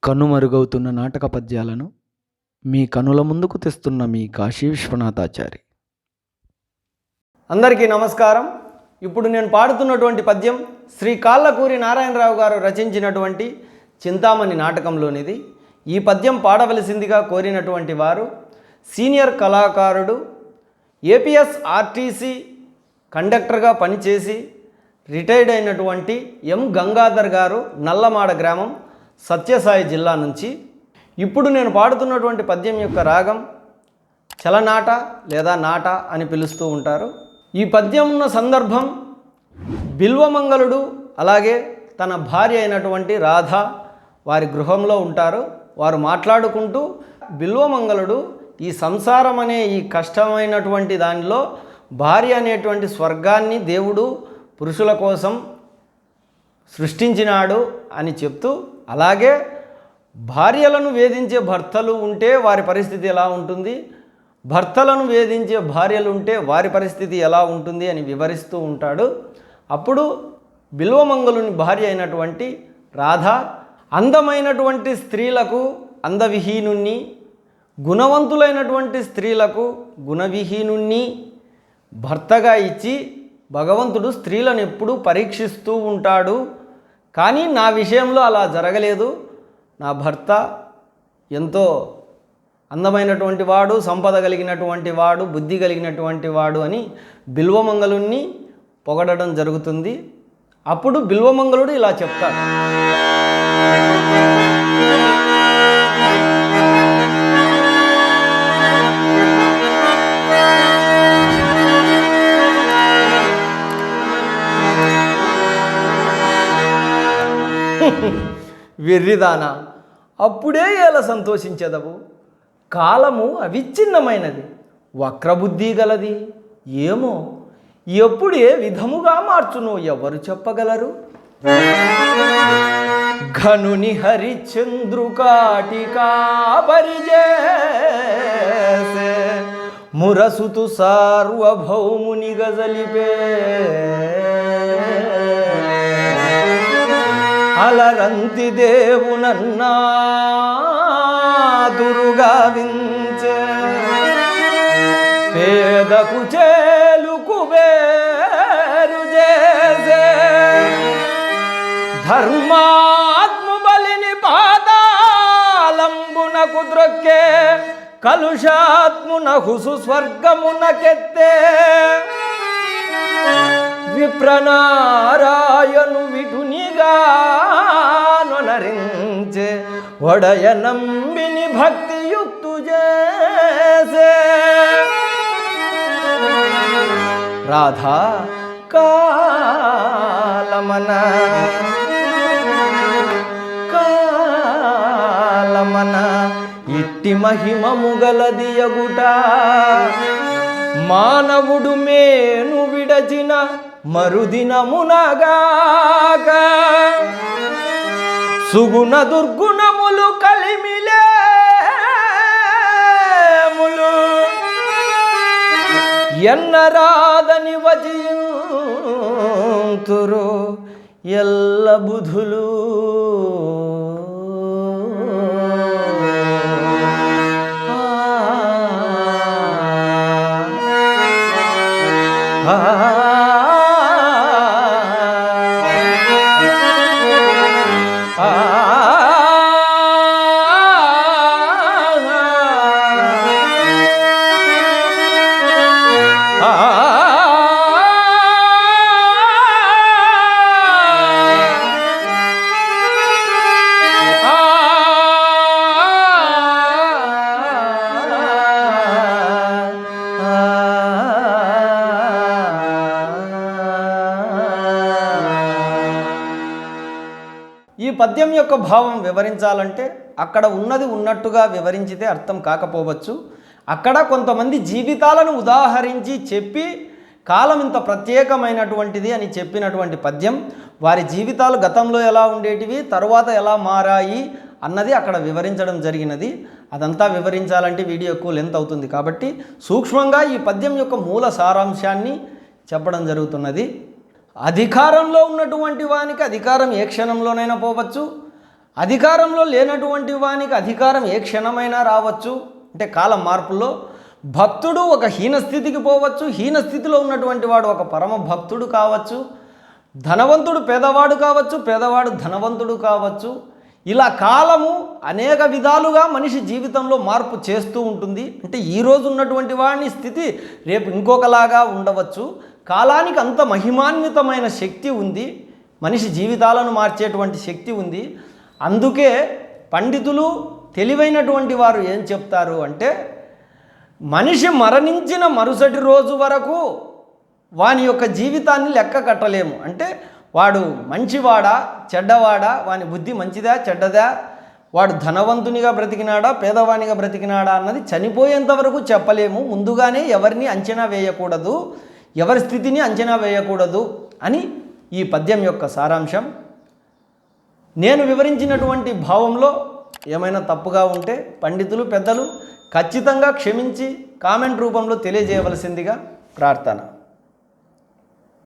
కనుమరుగవుతున్న నాటక పద్యాలను మీ కనుల ముందుకు తెస్తున్న మీ కాశీ విశ్వనాథాచారి. అందరికీ నమస్కారం. ఇప్పుడు నేను పాడుతున్నటువంటి పద్యం శ్రీ కాళ్ళకూరి నారాయణరావు గారు రచించినటువంటి చింతామణి నాటకంలోనిది. ఈ పద్యం పాడవలసిందిగా కోరినటువంటి వారు సీనియర్ కళాకారుడు, ఏపీఎస్ ఆర్టీసీ కండక్టర్గా పనిచేసి రిటైర్డ్ అయినటువంటి ఎం గంగాధర్ గారు, నల్లమాడ గ్రామం, సత్యసాయి జిల్లా నుంచి. ఇప్పుడు నేను పాడుతున్నటువంటి పద్యం యొక్క రాగం చలనాట లేదా నాట అని పిలుస్తూ ఉంటారు. ఈ పద్యం ఉన్న సందర్భం బిల్వమంగళుడు అలాగే తన భార్య అయినటువంటి రాధ వారి గృహంలో ఉంటారు. వారు మాట్లాడుకుంటూ బిల్వమంగళుడు ఈ సంసారం అనే ఈ కష్టమైనటువంటి దానిలో భార్య అనేటువంటి స్వర్గాన్ని దేవుడు పురుషుల కోసం సృష్టించినాడు అని చెప్తూ, అలాగే భార్యలను వేధించే భర్తలు ఉంటే వారి పరిస్థితి ఎలా ఉంటుంది, భర్తలను వేధించే భార్యలు ఉంటే వారి పరిస్థితి ఎలా ఉంటుంది అని వివరిస్తూ ఉంటాడు. అప్పుడు బిల్వమంగళుని భార్య అయినటువంటి రాధ అందమైనటువంటి స్త్రీలకు అందవిహీనుణ్ణి, గుణవంతులైనటువంటి స్త్రీలకు గుణవిహీనుణ్ణి భర్తగా ఇచ్చి భగవంతుడు స్త్రీలను ఎప్పుడూ పరీక్షిస్తూ ఉంటాడు. కానీ నా విషయంలో అలా జరగలేదు. నా భర్త ఎంతో అందమైనటువంటి వాడు, సంపద కలిగినటువంటి వాడు, బుద్ధి కలిగినటువంటి వాడు అని బిల్వమంగళుణ్ణి పొగడడం జరుగుతుంది. అప్పుడు బిల్వమంగళుడు ఇలా చెప్తాడు. వెర్రిదానా, అప్పుడే ఎలా సంతోషించెదవు? కాలము అవిచ్ఛిన్నమైనది, వక్రబుద్ధి గలది. ఏమో ఎప్పుడు ఏ విధముగా మార్చునో ఎవరు చెప్పగలరు? ఘనుని హరిచంద్రుకాటికా పరిజేసే మురసుతు సార్వభౌముని గజలిపే అలరంతి దేవునన్నా దురుగావించే పేదకు చేలుకు వేరు చేసే ధర్మాత్ము బలిని పాతాళంబునకు ద్రొక్కే కలుషాత్మునహు స్వర్గమునకెత్తే విప్రనారాయణు విటునిగా నొనరించే ఒడయ నంబిని భక్తియుక్తు చేసే రాధా కాలమన ఇట్టి మహిమము గలదియగుట మానవుడు మేను విడచిన మరుదినమునగాక సుగుణ దుర్గుణములు కలిమిలేములు ఎన్నరాదని వజింతురు ఎల్ల బుధులు. ఈ పద్యం యొక్క భావం వివరించాలంటే అక్కడ ఉన్నది ఉన్నట్టుగా వివరించితే అర్థం కాకపోవచ్చు. అక్కడ కొంతమంది జీవితాలను ఉదాహరించి చెప్పి కాలం ఇంత ప్రత్యేకమైనటువంటిది అని చెప్పినటువంటి పద్యం, వారి జీవితాలు గతంలో ఎలా ఉండేటివి, తరువాత ఎలా మారాయి అన్నది అక్కడ వివరించడం జరిగినది. అదంతా వివరించాలంటే వీడియో ఎక్కువ లెంత్ అవుతుంది కాబట్టి సూక్ష్మంగా ఈ పద్యం యొక్క మూల సారాంశాన్ని చెప్పడం జరుగుతున్నది. అధికారంలో ఉన్నటువంటి వానికి అధికారం ఏ క్షణంలోనైనా పోవచ్చు. అధికారంలో లేనటువంటి వానికి అధికారం ఏ క్షణమైనా రావచ్చు. అంటే కాలం మార్పుల్లో భక్తుడు ఒక హీనస్థితికి పోవచ్చు, హీనస్థితిలో ఉన్నటువంటి వాడు ఒక పరమ భక్తుడు కావచ్చు, ధనవంతుడు పేదవాడు కావచ్చు, పేదవాడు ధనవంతుడు కావచ్చు. ఇలా కాలము అనేక విధాలుగా మనిషి జీవితంలో మార్పు చేస్తూ ఉంటుంది. అంటే ఈరోజు ఉన్నటువంటి వాడిని స్థితి రేపు ఇంకొకలాగా ఉండవచ్చు. కాలానికి అంత మహిమాన్వితమైన శక్తి ఉంది, మనిషి జీవితాలను మార్చేటువంటి శక్తి ఉంది. అందుకే పండితులు తెలివైనటువంటి వారు ఏం చెప్తారు అంటే, మనిషి మరణించిన మరుసటి రోజు వరకు వాని యొక్క జీవితాన్ని లెక్క కట్టలేము. అంటే వాడు మంచివాడా చెడ్డవాడా, వాని బుద్ధి మంచిదా చెడ్డదా, వాడు ధనవంతునిగా బ్రతికినాడా పేదవానిగా బ్రతికినాడా అన్నది చనిపోయేంత వరకు చెప్పలేము. ముందుగానే ఎవరిని అంచనా వేయకూడదు, ఎవరి స్థితిని అంచనా వేయకూడదు అని ఈ పద్యం యొక్క సారాంశం. నేను వివరించినటువంటి భావంలో ఏమైనా తప్పుగా ఉంటే పండితులు పెద్దలు ఖచ్చితంగా క్షమించి కామెంట్ రూపంలో తెలియజేయవలసిందిగా ప్రార్థన.